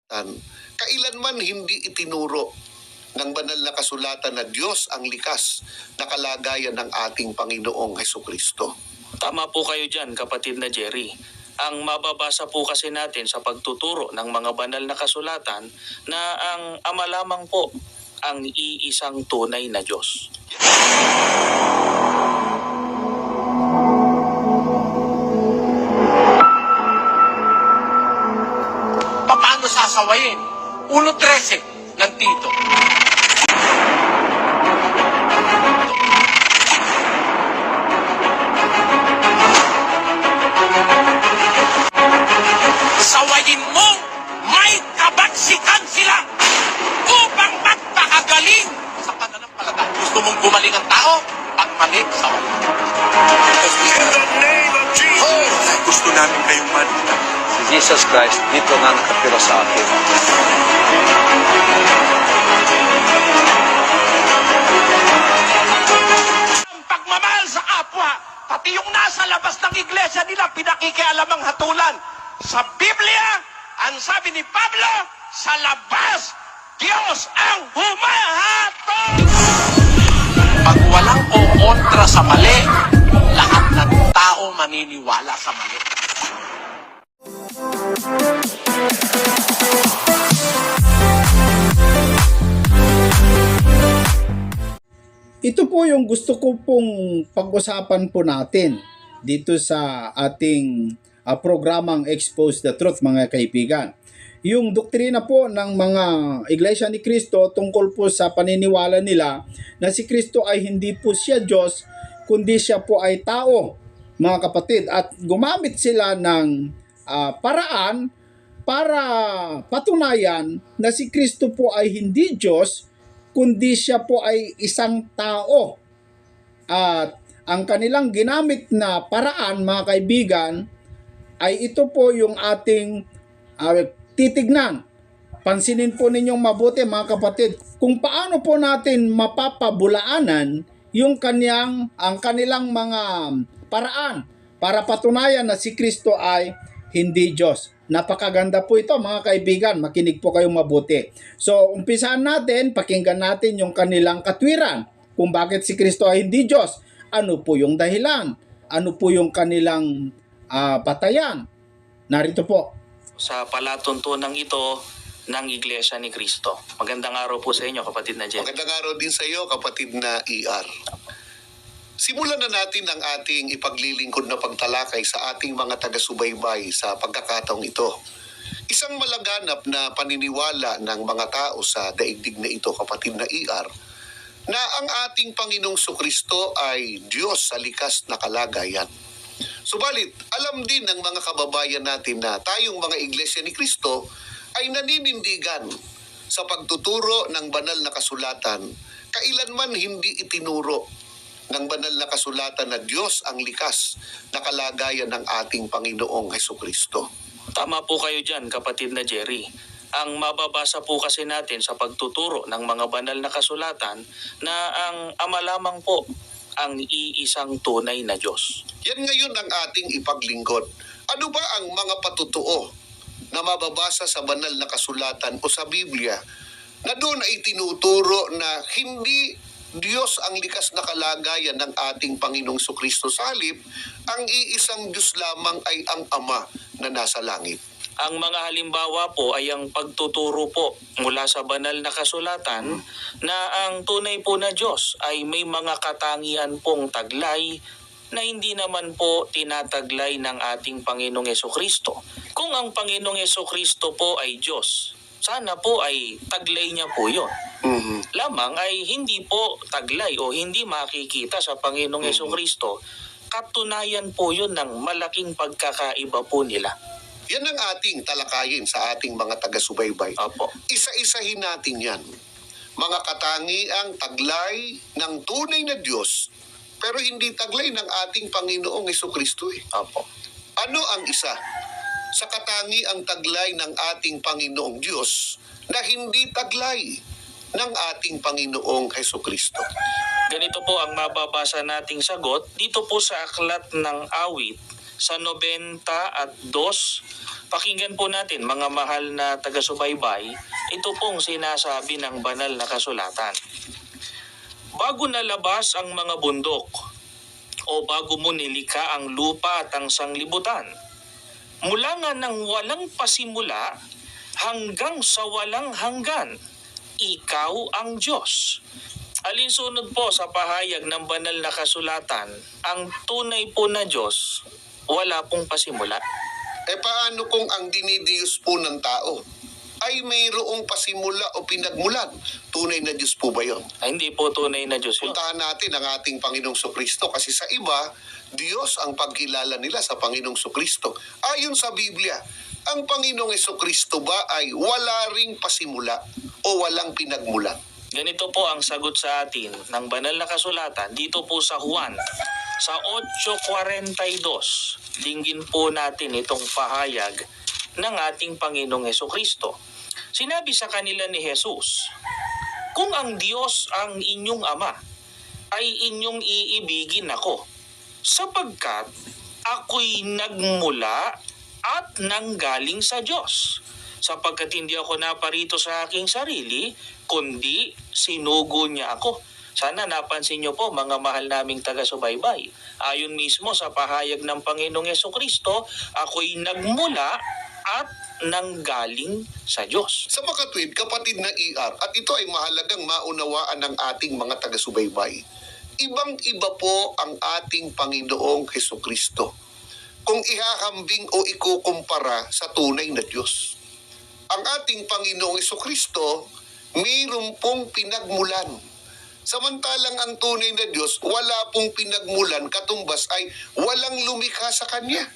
Kailanman hindi itinuro ng banal na kasulatan na Diyos ang likas na kalagayan ng ating Panginoong Hesukristo. Tama po kayo dyan, kapatid na Jerry. Ang mababasa po kasi natin sa pagtuturo ng mga banal na kasulatan na ang Ama lamang po ang iisang tunay na Diyos. Paano sasawayin? 1.13 ng Tito. Sawayin mo, may kabaksikan sila upang magpakagaling sa pananampalataya. Gusto mong gumaling ang tao? Ang mali, sawayin. In the name of Jesus. Gusto namin kayong manita. Si Jesus Christ dito nga nakatira sa atin. Ang pagmamahal sa kapwa, pati yung nasa labas ng iglesia nila, pinakikialamang hatulan. Sa Biblia, ang sabi ni Pablo, sa labas, Diyos ang humahatol. Pag walang kukontra sa mali, lahat ng tao maniniwala sa mali. Ito po yung gusto ko pong pag-usapan po natin dito sa ating programang Expose the Truth, mga kaibigan. Yung doktrina po ng mga Iglesia ni Cristo tungkol po sa paniniwala nila na si Cristo ay hindi po siya Diyos, kundi siya po ay tao, mga kapatid. At gumamit sila ng paraan para patunayan na si Cristo po ay hindi Diyos, kundi siya po ay isang tao. At ang kanilang ginamit na paraan, mga kaibigan, ay ito po yung ating titignan. Pansinin po ninyong mabuti, mga kapatid, kung paano po natin mapapabulaanan yung ang kanilang mga paraan para patunayan na si Kristo ay hindi Diyos. Napakaganda po ito, mga kaibigan. Makinig po kayong mabuti. So, umpisahan natin, pakinggan natin yung kanilang katwiran kung bakit si Kristo ay hindi Diyos. Ano po yung dahilan? Ano po yung kanilang patayan? Narito po. Sa palatuntunang ito ng Iglesia ni Cristo. Magandang araw po sa inyo, kapatid na Jerry. Magandang araw din sa iyo, kapatid na ER. Simulan na natin ang ating ipaglilingkod na pagtalakay sa ating mga taga-subaybay sa pagkakataong ito. Isang malaganap na paniniwala ng mga tao sa daigdig na ito, kapatid na ER, na ang ating Panginoong Sukristo ay Diyos sa likas na kalagayan. Subalit, alam din ng mga kababayan natin na tayong mga Iglesia ni Cristo ay naninindigan sa pagtuturo ng banal na kasulatan, kailanman hindi itinuro ng banal na kasulatan na Diyos ang likas na kalagayan ng ating Panginoong Hesukristo. Tama po kayo dyan, kapatid na Jerry. Ang mababasa po kasi natin sa pagtuturo ng mga banal na kasulatan na ang Ama lamang po ang iisang tunay na Diyos. Yan ngayon ang ating ipaglingkod. Ano ba ang mga patutuo na mababasa sa banal na kasulatan o sa Biblia na doon ay tinuturo na hindi Diyos ang likas na kalagayan ng ating Panginoong Sukristo? Sa halip, ang iisang Diyos lamang ay ang Ama na nasa langit. Ang mga halimbawa po ay ang pagtuturo po mula sa banal na kasulatan na ang tunay po na Diyos ay may mga katangian pong taglay na hindi naman po tinataglay ng ating Panginoong Hesukristo. Kung ang Panginoong Hesukristo po ay Diyos, sana po ay taglay niya po yun. Lamang ay hindi po taglay o hindi makikita sa Panginoong Hesukristo, katunayan po yun ng malaking pagkakaiba po nila. Yan ang ating talakayin sa ating mga taga-subaybay. Opo. Isa-isahin natin yan. Mga katangiang taglay ng tunay na Diyos, pero hindi taglay ng ating Panginoong Hesukristo. Opo. Ano ang isa sa katangiang taglay ng ating Panginoong Diyos na hindi taglay ng ating Panginoong Hesukristo? Ganito po ang mababasa nating sagot dito po sa Aklat ng Awit, sa 92, pakinggan po natin mga mahal na taga-subaybay, ito pong sinasabi ng banal na kasulatan. Bago nalabas ang mga bundok o bago mo nilikha ang lupa at ang sanglibutan, mula nga ng walang pasimula hanggang sa walang hanggan, ikaw ang Diyos. Alinsunod po sa pahayag ng banal na kasulatan, ang tunay po na Diyos, wala pong pasimula. Paano kung ang dinidiyos po ng tao ay mayroong pasimula o pinagmulan? Tunay na Diyos po ba yun? Ay, hindi po tunay na Diyos yun. Puntahan natin ang ating Panginoong Sokristo kasi sa iba, Diyos ang pagkilala nila sa Panginoong Sokristo. Ayon sa Biblia, ang Panginoong Sokristo ba ay wala ring pasimula o walang pinagmulan? Ganito po ang sagot sa atin ng banal na kasulatan dito po sa Juan sa 8:42. Dinggin po natin itong pahayag ng ating Panginoong Hesukristo. Sinabi sa kanila ni Jesus, kung ang Diyos ang inyong Ama, ay inyong iibigin ako, sapagkat ako'y nagmula at nanggaling sa Diyos. Sapagkat hindi ako naparito sa aking sarili, kundi sinugo niya ako. Sana napansin niyo po mga mahal naming taga-subaybay. Ayon mismo sa pahayag ng Panginoong Hesukristo, ako'y nagmula at nanggaling sa Diyos. Sa makatwid, kapatid na ER, at ito ay mahalagang maunawaan ng ating mga taga-subaybay. Ibang-iba po ang ating Panginoong Hesukristo kung ihahambing o ikukumpara sa tunay na Diyos. Ang ating Panginoong Hesukristo, mayroon pong pinagmulan. Samantalang ang tunay na Diyos, wala pong pinagmulan, katumbas ay walang lumikha sa Kanya.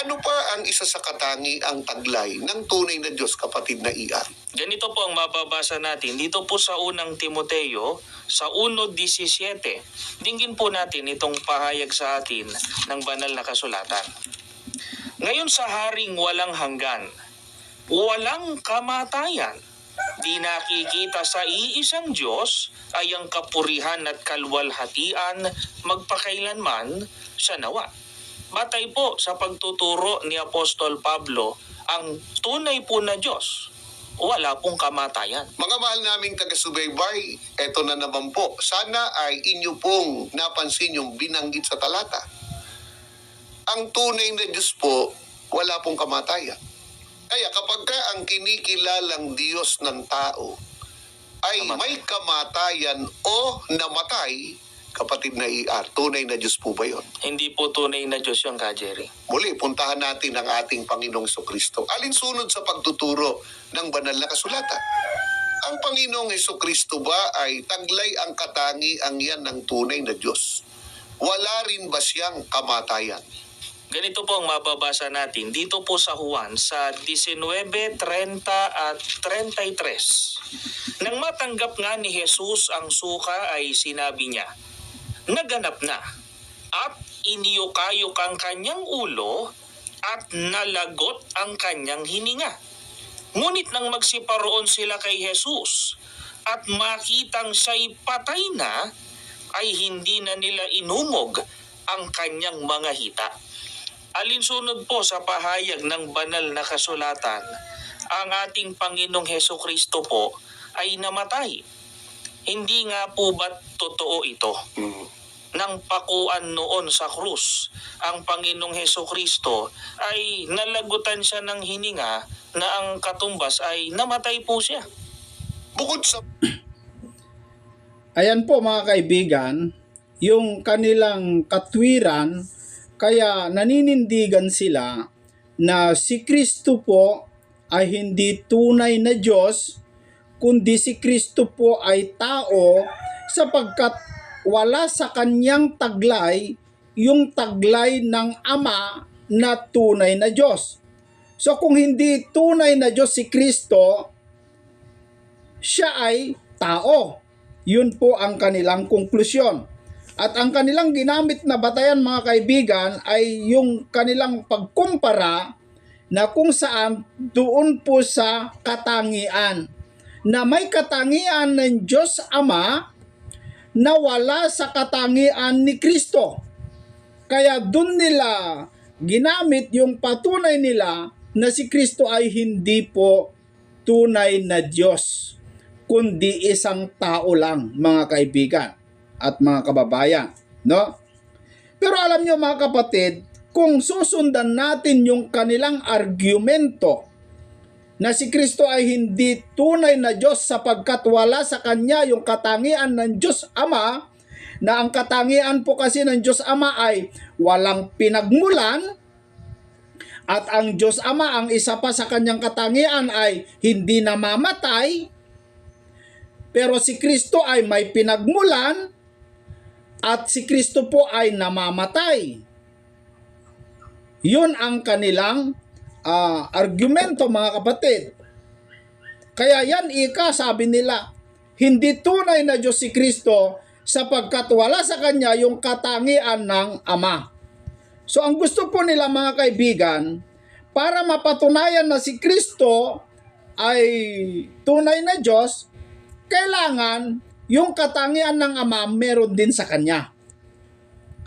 Ano pa ang isa sa katangiang taglay ng tunay na Diyos, kapatid na ER? Ganito po ang mababasa natin dito po sa unang Timoteo sa 1:17. Dinggin po natin itong pahayag sa atin ng banal na kasulatan. Ngayon sa haring walang hanggan, walang kamatayan, di nakikita sa iisang Diyos ay ang kapurihan at kalwalhatian magpakailanman siya nawa. Batay po sa pagtuturo ni Apostol Pablo, ang tunay po na Diyos, wala pong kamatayan. Mga mahal naming taga-subaybay, eto na naman po. Sana ay inyo pong napansin yung binanggit sa talata. Ang tunay na Diyos po, wala pong kamatayan. Kaya kapag ka ang kinikilalang Diyos ng tao ay may kamatayan o namatay, kapatid na ER, tunay na Diyos po ba yun? Hindi po tunay na Diyos yung Jerry. Muli, puntahan natin ang ating Panginoong Hesukristo. Alinsunod sa pagtuturo ng banal na kasulatan. Ang Panginoong Hesukristo ba ay taglay ang katangian yan ng tunay na Diyos? Wala rin ba siyang kamatayan? Ganito po ang mababasa natin dito po sa Juan sa 19:30 at 33. Nang matanggap nga ni Jesus ang suka ay sinabi niya, naganap na at iniyukayok ang kanyang ulo at nalagot ang kanyang hininga. Ngunit nang magsiparoon sila kay Jesus at makitang siya'y patay na, ay hindi na nila inumog ang kanyang mga hita. Alinsunod po sa pahayag ng banal na kasulatan, ang ating Panginoong Hesukristo po ay namatay. Hindi nga po ba totoo ito? Nang pakuan noon sa krus, ang Panginoong Hesukristo ay nalagutan siya ng hininga na ang katumbas ay namatay po siya. Bukod sa Ayan po mga kaibigan, yung kanilang katwiran, kaya naninindigan sila na si Kristo po ay hindi tunay na Diyos, kundi si Kristo po ay tao sapagkat wala sa kanyang taglay yung taglay ng Ama na tunay na Diyos. So kung hindi tunay na Diyos si Kristo, siya ay tao. Yun po ang kanilang konklusyon. At ang kanilang ginamit na batayan mga kaibigan ay yung kanilang pagkumpara na kung saan doon po sa katangian. Na may katangian ng Diyos Ama na wala sa katangian ni Kristo. Kaya doon nila ginamit yung patunay nila na si Kristo ay hindi po tunay na Diyos, kundi isang tao lang, mga kaibigan at mga kababayan, no? Pero alam nyo mga kapatid, kung susundan natin yung kanilang argumento na si Kristo ay hindi tunay na Diyos sapagkat wala sa Kanya yung katangian ng Diyos Ama, na ang katangian po kasi ng Diyos Ama ay walang pinagmulan, at ang Diyos Ama, ang isa pa sa Kanyang katangian ay hindi namamatay, pero si Kristo ay may pinagmulan at si Kristo po ay namamatay. Yun ang kanilang argumento mga kapatid. Kaya yan sabi nila, hindi tunay na Diyos si Kristo sapagkat wala sa Kanya yung katangian ng Ama. So ang gusto po nila mga kaibigan, para mapatunayan na si Kristo ay tunay na Diyos, kailangan yung katangian ng Ama meron din sa Kanya.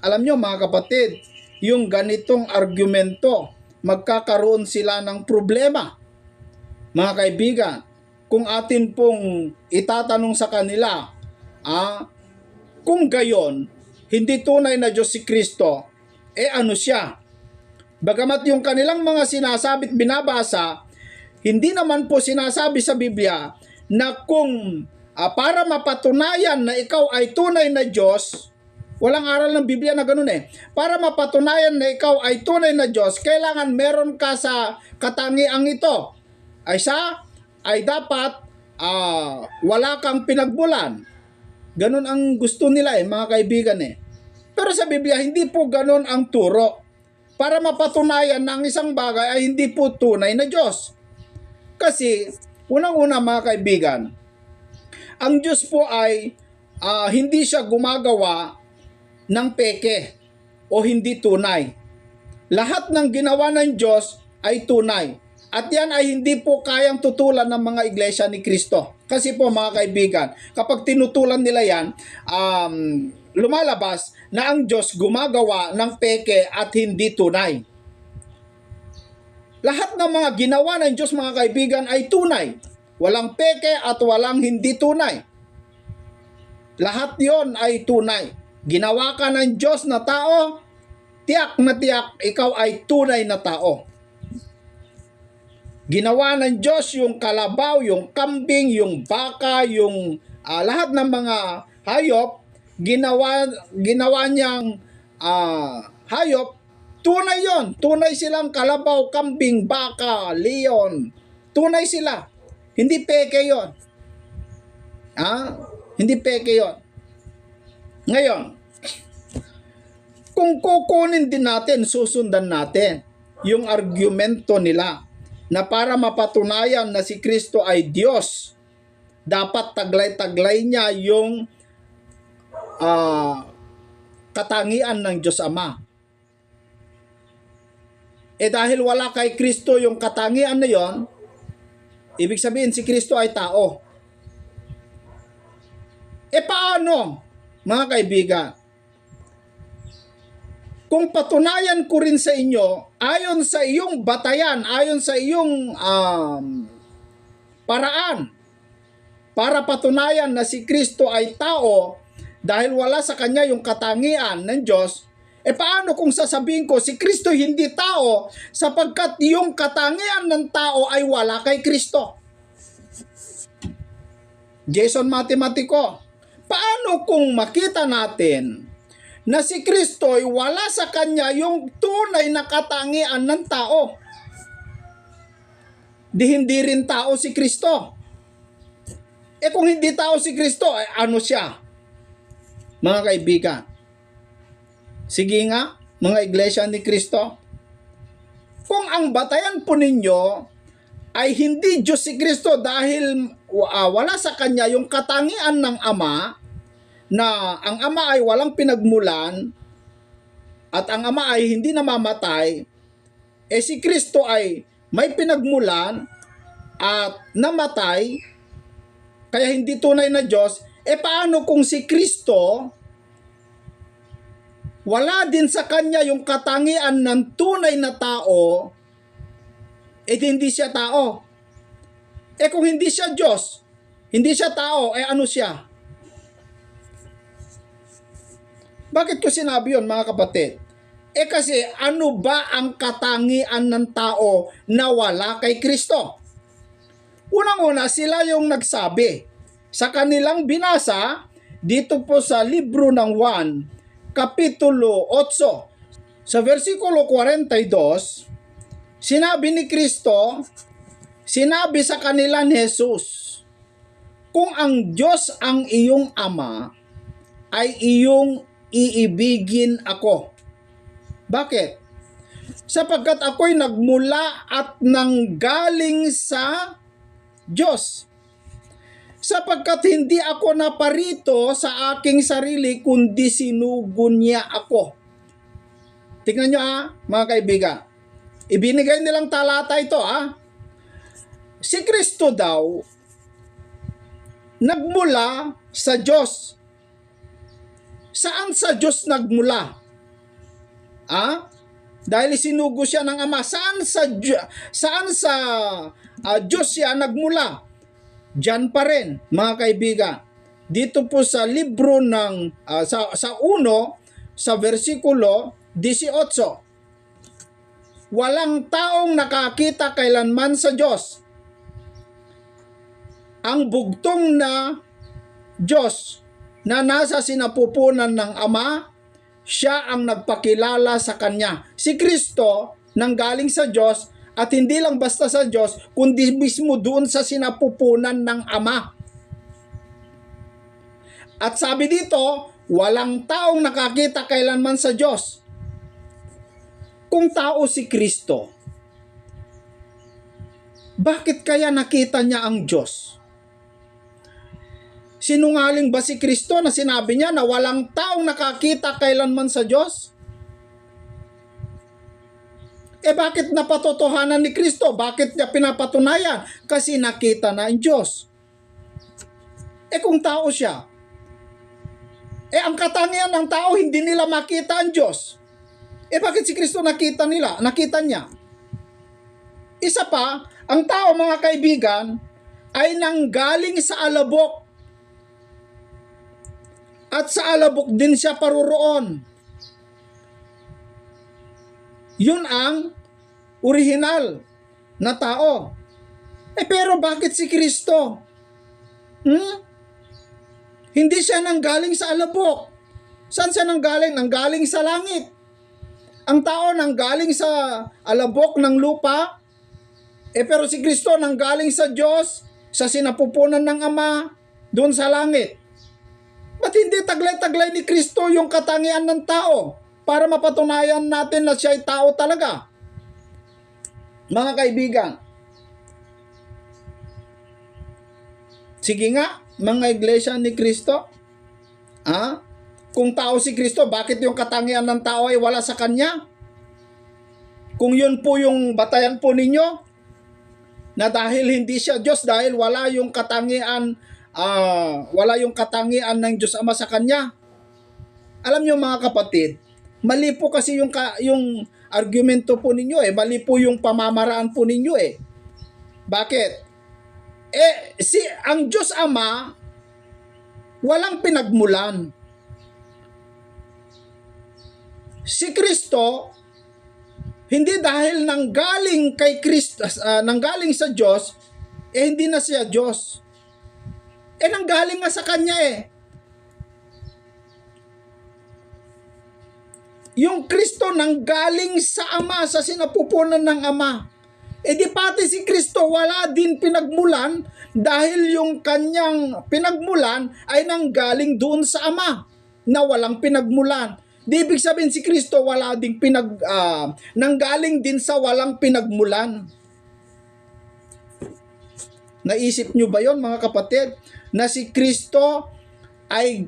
Alam nyo mga kapatid, yung ganitong argumento, magkakaroon sila ng problema. Mga kaibigan, kung atin pong itatanong sa kanila, kung gayon, hindi tunay na Diyos si Kristo, ano siya? Bagamat yung kanilang mga sinasabi at binabasa, hindi naman po sinasabi sa Biblia na kung para mapatunayan na ikaw ay tunay na Diyos, walang aral ng Biblia na ganun Para mapatunayan na ikaw ay tunay na Diyos, kailangan meron ka sa katangiang ito. Ay dapat wala kang pinagmulan. Ganun ang gusto nila mga kaibigan Pero sa Biblia, hindi po ganun ang turo. Para mapatunayan na ang isang bagay ay hindi po tunay na Diyos. Kasi, unang-una mga kaibigan, ang Diyos po ay hindi siya gumagawa ng peke o hindi tunay. Lahat ng ginawa ng Diyos ay tunay. At yan ay hindi po kayang tutulan ng mga iglesia ni Kristo. Kasi po mga kaibigan, kapag tinutulan nila yan, lumalabas na ang Diyos gumagawa ng peke at hindi tunay. Lahat ng mga ginawa ng Diyos mga kaibigan ay tunay. Walang peke at walang hindi tunay. Lahat yon ay tunay. Ginawa ka ng Diyos na tao, tiyak na tiyak ikaw ay tunay na tao. Ginawa ng Diyos yung kalabaw, yung kambing, yung baka, yung lahat ng mga hayop, ginawa niyang hayop, tunay yon. Tunay silang kalabaw, kambing, baka, leon. Tunay sila. Hindi peke yon. Hindi peke yon. Ngayon, kung kukunin din natin, susundan natin yung argumento nila na para mapatunayan na si Kristo ay Diyos, dapat taglay-taglay niya yung katangian ng Diyos Ama. Dahil wala kay Kristo yung katangian na yon, ibig sabihin si Kristo ay tao. Paano, mga kaibigan? Kung patunayan ko rin sa inyo, ayon sa iyong batayan, ayon sa iyong paraan, para patunayan na si Kristo ay tao, dahil wala sa Kanya yung katangian ng Diyos, paano kung sasabihin ko si Kristo hindi tao, sapagkat yung katangian ng tao ay wala kay Kristo? Jason Matematiko, paano kung makita natin na si Kristo ay wala sa Kanya yung tunay na katangian ng tao? Hindi rin tao si Kristo. Kung hindi tao si Kristo, ano siya? Mga kaibigan, sige nga, mga iglesia ni Kristo, kung ang batayan po ninyo ay hindi Diyos si Kristo dahil wala sa Kanya yung katangian ng Ama, na ang Ama ay walang pinagmulan at ang Ama ay hindi namamatay, si Kristo ay may pinagmulan at namatay, kaya hindi tunay na Diyos, paano kung si Kristo wala din sa kanya yung katangian ng tunay na tao, hindi siya tao. Kung hindi siya Diyos, hindi siya tao, ano siya? Bakit ko sinabi yun, mga kapatid? Kasi ano ba ang katangian ng tao na wala kay Kristo? Unang-una, sila yung nagsabi. Sa kanilang binasa, dito po sa libro ng 1, Kapitulo 8, sa versikulo 42, sinabi ni Kristo, sinabi sa kanila ni Jesus, kung ang Diyos ang iyong Ama, ay iyong iibigin ako. Bakit? Sapagkat ako'y nagmula at nanggaling sa Diyos. Sapagkat hindi ako naparito sa aking sarili, kundi sinugo niya ako. Tingnan nyo mga kaibigan. Ibinigay nilang talata ito Si Kristo daw, nagmula sa Diyos. Saan sa Diyos nagmula? Dahil sinugo siya ng Ama. Saan sa Diyos siya nagmula? Diyan pa rin, mga kaibigan. Dito po sa libro ng sa 1, sa versikulo 18. Walang taong nakakita kailanman sa Diyos. Ang bugtong na Diyos na nasa sinapupunan ng Ama, siya ang nagpakilala sa Kanya. Si Kristo nanggaling sa Diyos, at hindi lang basta sa Diyos, kundi mismo doon sa sinapupunan ng Ama. At sabi dito, walang taong nakakita kailanman sa Diyos. Kung tao si Kristo, bakit kaya nakita niya ang Diyos? Sinungaling ba si Kristo na sinabi niya na walang taong nakakita kailanman sa Diyos? Bakit napatotohanan ni Kristo? Bakit niya pinapatunayan? Kasi nakita na ang Diyos. Kung tao siya, ang katangian ng tao, hindi nila makita ang Diyos. Bakit si Kristo nakita niya? Isa pa, ang tao, mga kaibigan, ay nanggaling sa alabok. At sa alabok din siya paroroon. Yun ang original na tao. Pero bakit si Kristo? Hindi siya nanggaling sa alabok. Saan siya nanggaling? Nanggaling sa langit. Ang tao nanggaling sa alabok ng lupa. Pero si Kristo nanggaling sa Diyos, sa sinapupunan ng Ama, doon sa langit. Ba't hindi taglay-taglay ni Kristo yung katangian ng tao? Para mapatunayan natin na siya ay tao talaga. Mga kaibigan, sige nga, mga iglesia ni Kristo, kung tao si Kristo, bakit yung katangian ng tao ay wala sa Kanya? Kung yun po yung batayan po ninyo, na dahil hindi siya Diyos, dahil wala yung katangian ng Diyos Ama sa Kanya. Alam niyo mga kapatid, mali po kasi yung argumento po ninyo mali po yung pamamaraan po ninyo Bakit? Ang Diyos Ama walang pinagmulan. Si Kristo hindi dahil nanggaling kay Kristo, nanggaling sa Diyos, hindi na siya Diyos. Nanggaling nga sa Kanya Yung Kristo nanggaling sa Ama, sa sinapupunan ng Ama. Di pati si Kristo wala din pinagmulan dahil yung kanyang pinagmulan ay nanggaling doon sa Ama na walang pinagmulan. Di ibig sabihin si Kristo wala ding nanggaling din sa walang pinagmulan. Naisip nyo ba yon mga kapatid? Na si Kristo ay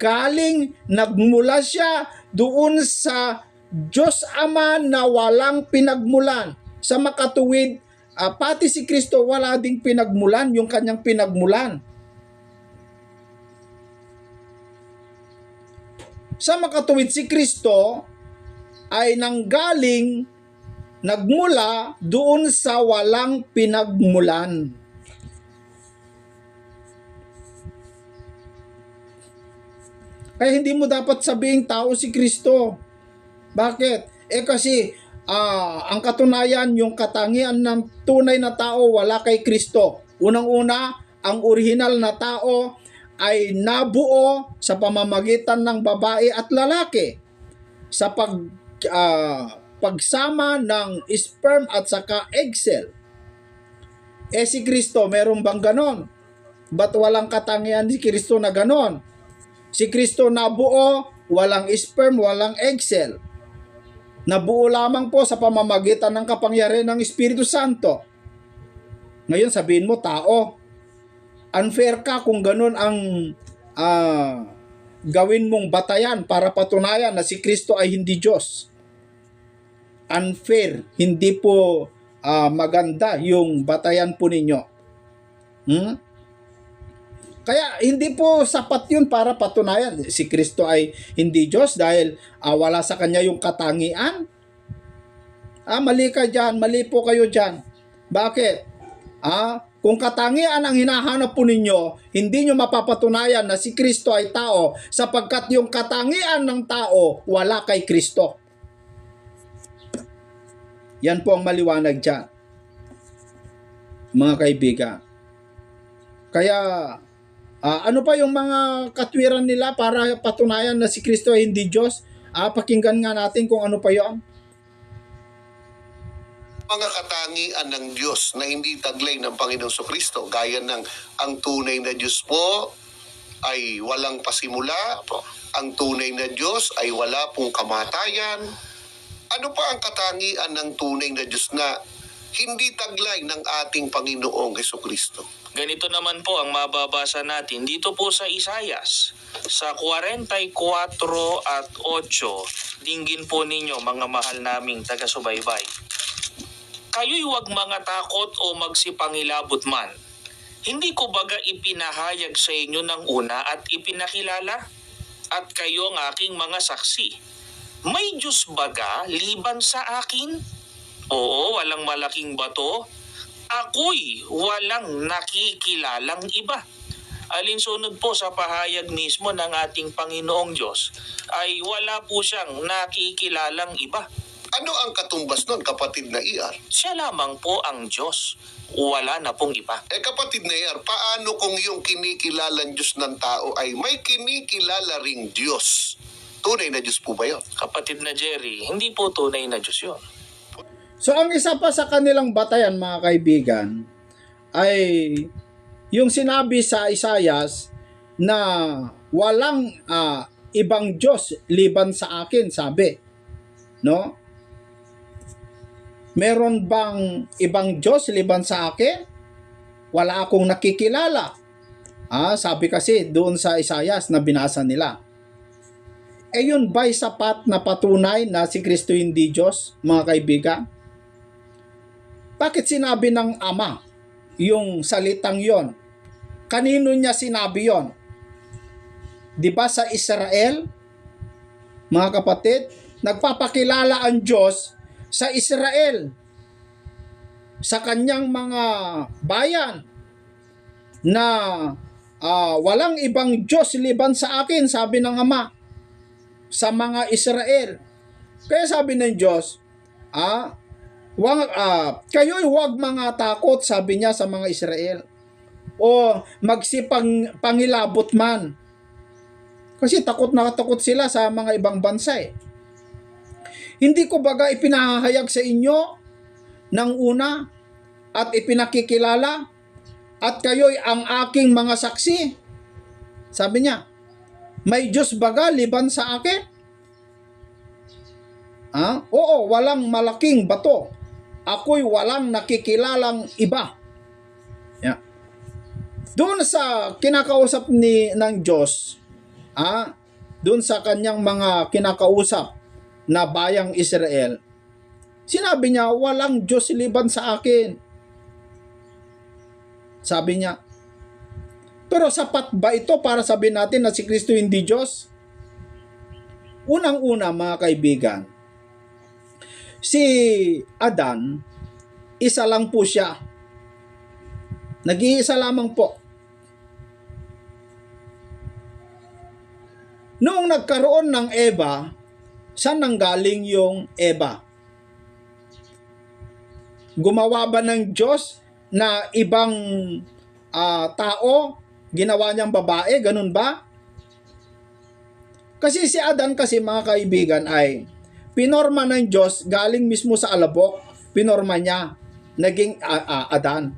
nagmula siya doon sa Diyos Ama na walang pinagmulan. Sa makatuwid, pati si Kristo wala ding pinagmulan, yung kanyang pinagmulan. Sa makatuwid si Kristo ay nagmula doon sa walang pinagmulan. Kaya hindi mo dapat sabihin tao si Kristo. Bakit? Kasi ang katunayan, yung katangian ng tunay na tao wala kay Kristo. Unang-una, ang original na tao ay nabuo sa pamamagitan ng babae at lalaki sa pagsama ng sperm at saka egg cell. Si Kristo, meron bang ganon? Ba't walang katangian si Kristo na ganon? Si Kristo nabuo, walang sperm, walang egg cell. Nabuo lamang po sa pamamagitan ng kapangyarihan ng Espiritu Santo. Ngayon sabihin mo, tao. Unfair ka kung ganun ang gawin mong batayan para patunayan na si Kristo ay hindi Diyos. Unfair. Hindi po maganda yung batayan po ninyo. Kaya hindi po sapat yun para patunayan si Kristo ay hindi Diyos dahil wala sa kanya yung katangian. Mali ka dyan, mali po kayo dyan. Bakit? Kung katangian ang hinahanap po ninyo, hindi nyo mapapatunayan na si Kristo ay tao sapagkat yung katangian ng tao wala kay Kristo. Yan po ang maliwanag dyan, mga kaibigan. Kaya ano pa yung mga katwiran nila para patunayan na si Kristo ay hindi Diyos? Pakinggan nga natin kung ano pa yun. Mga katangian ng Diyos na hindi taglay ng Panginoong Kristo, gaya ng ang tunay na Diyos po ay walang pasimula, ang tunay na Diyos ay wala pong kamatayan. Ano pa ang katangian ng tunay na Diyos na hindi taglay ng ating Panginoong Kristo? Ganito naman po ang mababasa natin dito po sa Isayas, sa 44 at 8. Dinggin po ninyo, mga mahal naming taga-subaybay. Kayo'y huwag mga takot o magsipangilabot man. Hindi ko baga ipinahayag sa inyo ng una at ipinakilala? At kayo ang aking mga saksi. May Diyos baga liban sa akin? Oo, walang malaking bato. Ako'y walang nakikilalang iba. Alinsunod po sa pahayag mismo ng ating Panginoong Diyos ay wala po siyang nakikilalang iba. Ano ang katumbas nun, kapatid na IR? Siya lamang po ang Diyos. Wala na pong iba. Kapatid na IR, paano kung yung kinikilalang Diyos ng tao ay may kinikilala ring Diyos? Tunay na Diyos po ba yun? Kapatid na Jerry, hindi po tunay na Diyos yun. So ang isa pa sa kanilang batayan, mga kaibigan, ay yung sinabi sa Isayas na walang ibang Diyos liban sa akin, sabi. No? Meron bang ibang Diyos liban sa akin? Wala akong nakikilala. Sabi kasi doon sa Isayas na binasa nila. Yun ba'y sapat na patunay na si Kristo hindi Diyos, mga kaibigan? Bakit sinabi ng Ama yung salitang yon? Kanino niya sinabi yon? Di ba sa Israel, mga kapatid, nagpapakilala ang Diyos sa Israel, sa kanyang mga bayan, na walang ibang Diyos liban sa akin, sabi ng Ama, sa mga Israel. Kaya sabi ng Diyos, kayo'y huwag mga takot, sabi niya sa mga Israel, o magsipangilabot man. Kasi takot na takot sila sa mga ibang bansa eh. Hindi ko baga ipinahayag sa inyo ng una at ipinakikilala at kayo'y ang aking mga saksi. Sabi niya, may Diyos baga liban sa akin? Oo, walang malaking bato. Ako'y walang nakikilalang iba. Yeah. Doon sa kinakausap ng Diyos, doon sa kanyang mga kinakausap na bayang Israel, sinabi niya, walang Diyos liban sa akin. Sabi niya. Pero sapat ba ito para sabihin natin na si Kristo hindi Diyos? Unang-una, mga kaibigan, Si Adan, isa lang po siya. Nag-iisa lamang po. Noong nagkaroon ng Eva, saan nanggaling yung Eva? Gumawa ba ng Diyos na ibang tao, ginawa niyang babae, ganun ba? Kasi si Adan kasi mga kaibigan ay pinorma ng Diyos galing mismo sa alabok, pinorma niya, naging Adan.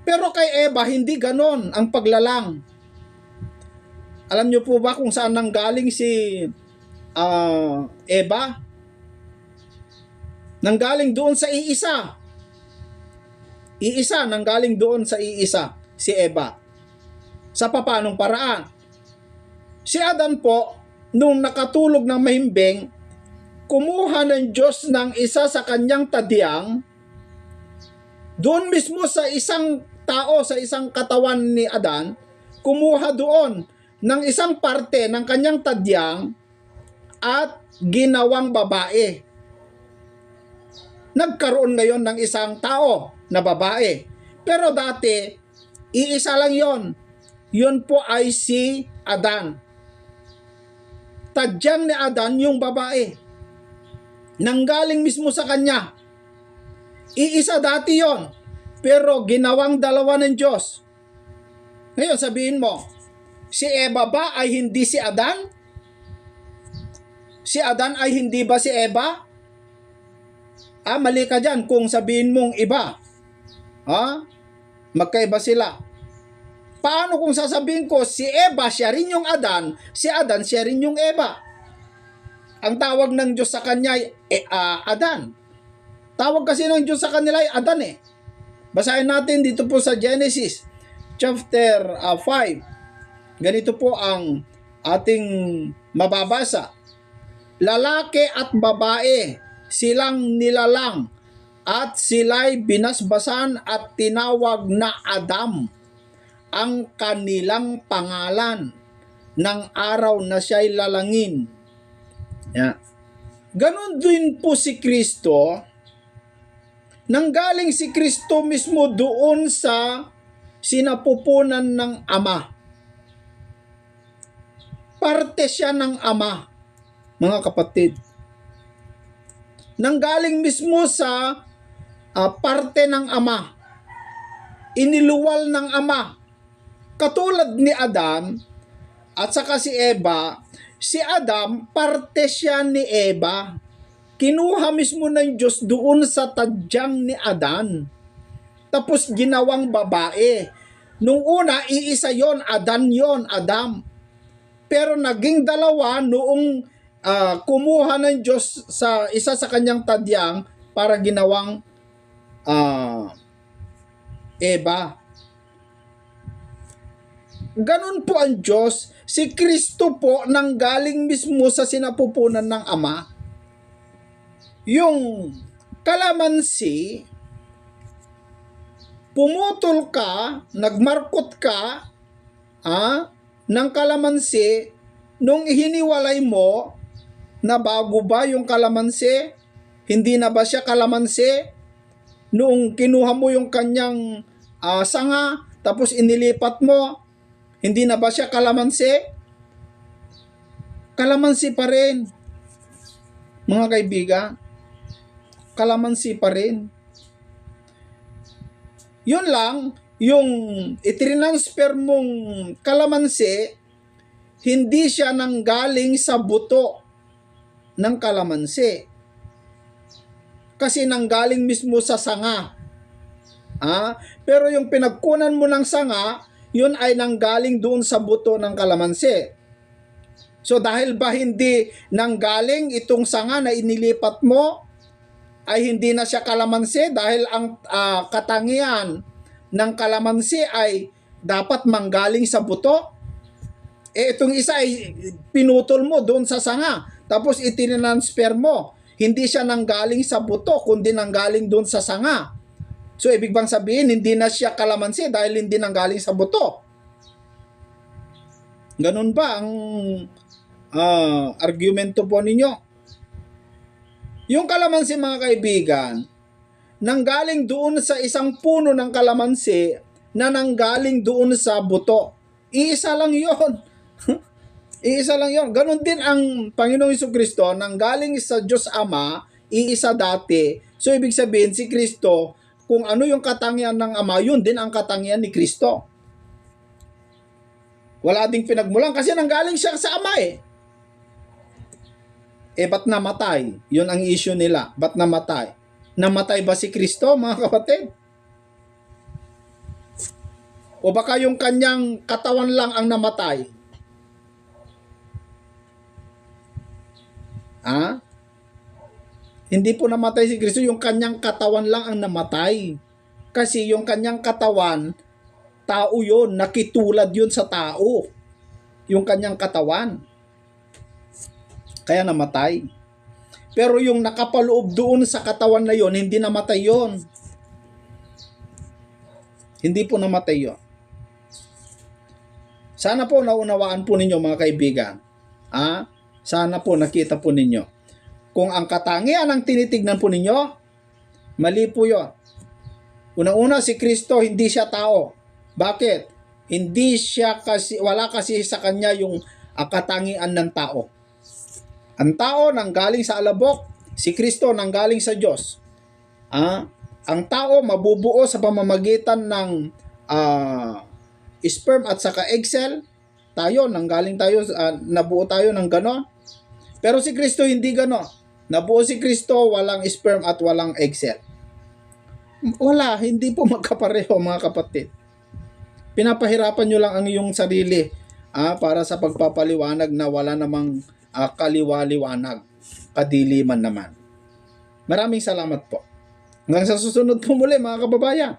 Pero kay Eva, hindi ganon ang paglalang. Alam niyo po ba kung saan nanggaling si Eva? Nanggaling doon sa iisa. Iisa, nanggaling doon sa iisa, si Eva. Sa papanong paraan? Si Adan po, nung nakatulog ng mahimbing, kumuha ng Diyos ng isa sa kanyang tadyang, doon mismo sa isang tao, sa isang katawan ni Adan, kumuha doon ng isang parte ng kanyang tadyang at ginawang babae. Nagkaroon ngayon ng isang tao na babae. Pero dati, iisa lang yon. Yun po ay si Adan. Tadyang ni Adan yung babae. Nanggaling mismo sa kanya. Iisa dati yon. Pero ginawang dalawa ng Diyos. Ngayon sabihin mo, si Eva ba ay hindi si Adan? Si Adan ay hindi ba si Eva? Mali ka dyan kung sabihin mong iba. Magkaiba sila. Paano kung sasabihin ko si Eva siya rin yung Adan, si Adan siya rin yung Eva? Ang tawag ng Diyos sa kanya ay Adan. Tawag kasi ng Diyos sa kanila ay Adan eh. Basahin natin dito po sa Genesis chapter 5. Ganito po ang ating mababasa. Lalaki at babae silang nilalang at sila'y binasbasan at tinawag na Adam ang kanilang pangalan ng araw na siya'y lalangin. Ganon din po si Kristo. Nanggaling si Kristo mismo doon sa sinapupunan ng Ama. Parte siya ng Ama, mga kapatid. Nanggaling mismo sa parte ng Ama. Iniluwal ng Ama. Katulad ni Adam at saka si Eva, si Adam, parte siya ni Eva. Kinuha mismo ng Diyos doon sa tadyang ni Adan. Tapos ginawang babae. Nung una, iisa yon, Adan yon, Adam. Pero naging dalawa noong kumuha ng Diyos sa isa sa kanyang tadyang para ginawang Eva. Ganon po ang Diyos. Si Kristo po nanggaling mismo sa sinapupunan ng Ama. Yung kalamansi, pumutol ka, nagmarkot ka ng kalamansi, nung hiniwalay mo, na bago ba yung kalamansi? Hindi na ba siya kalamansi? Noong kinuha mo yung kanyang sanga, tapos inilipat mo, hindi na ba siya kalamansi? Kalamansi pa rin. Mga kaibigan, kalamansi pa rin. Yun lang, yung itinransfer mong kalamansi, hindi siya nanggaling sa buto ng kalamansi. Kasi nanggaling mismo sa sanga. Pero yung pinagkunan mo ng sanga, yun ay nanggaling doon sa buto ng kalamansi. So dahil ba hindi nanggaling itong sanga na inilipat mo, ay hindi na siya kalamansi dahil ang katangian ng kalamansi ay dapat manggaling sa buto. Itong isa ay pinutol mo doon sa sanga, tapos itinransfer mo. Hindi siya nanggaling sa buto, kundi nanggaling doon sa sanga. So ibig bang sabihin, hindi na siya kalamansi dahil hindi nanggaling sa buto? Ganun ba ang argumento po ninyo? Yung kalamansi mga kaibigan, nanggaling doon sa isang puno ng kalamansi na nanggaling doon sa buto. Iisa lang yon. Iisa lang yon. Ganon din ang Panginoong Jesucristo, nanggaling sa Diyos Ama, iisa dati. So ibig sabihin si Kristo, kung ano yung katangian ng Ama, yun din ang katangian ni Kristo. Wala ding pinagmulan kasi nanggaling siya sa Ama eh. Ba't namatay? Yun ang issue nila. Ba't namatay? Namatay ba si Kristo, mga kapatid? O baka yung kanyang katawan lang ang namatay? Ha? Hindi po namatay si Kristo, yung kanyang katawan lang ang namatay. Kasi yung kanyang katawan, tao yun, nakitulad yun sa tao. Yung kanyang katawan. Kaya namatay. Pero yung nakapaloob doon sa katawan na yon, hindi namatay yon. Hindi po namatay yon. Sana po naunawaan po ninyo mga kaibigan. Sana po nakita po ninyo. Kung ang katangian ang tinitignan po ninyo, mali po yon. Unang-una si Kristo hindi siya tao. Bakit? Hindi siya kasi, wala kasi sa kanya yung katangian ng tao. Ang tao nanggaling sa alabok, si Kristo nanggaling sa Diyos. Ang tao mabubuo sa pamamagitan ng sperm at saka egg cell. Tayo, nanggaling tayo, nabuo tayo ng gano'n. Pero si Kristo hindi gano'n. Nabuo si Kristo, walang sperm at walang egg cell. Wala, hindi po magkapareho mga kapatid. Pinapahirapan nyo lang ang iyong sarili para sa pagpapaliwanag na wala namang kaliwaliwanag, kadiliman naman. Maraming salamat po. Hanggang sa susunod po muli mga kababayan.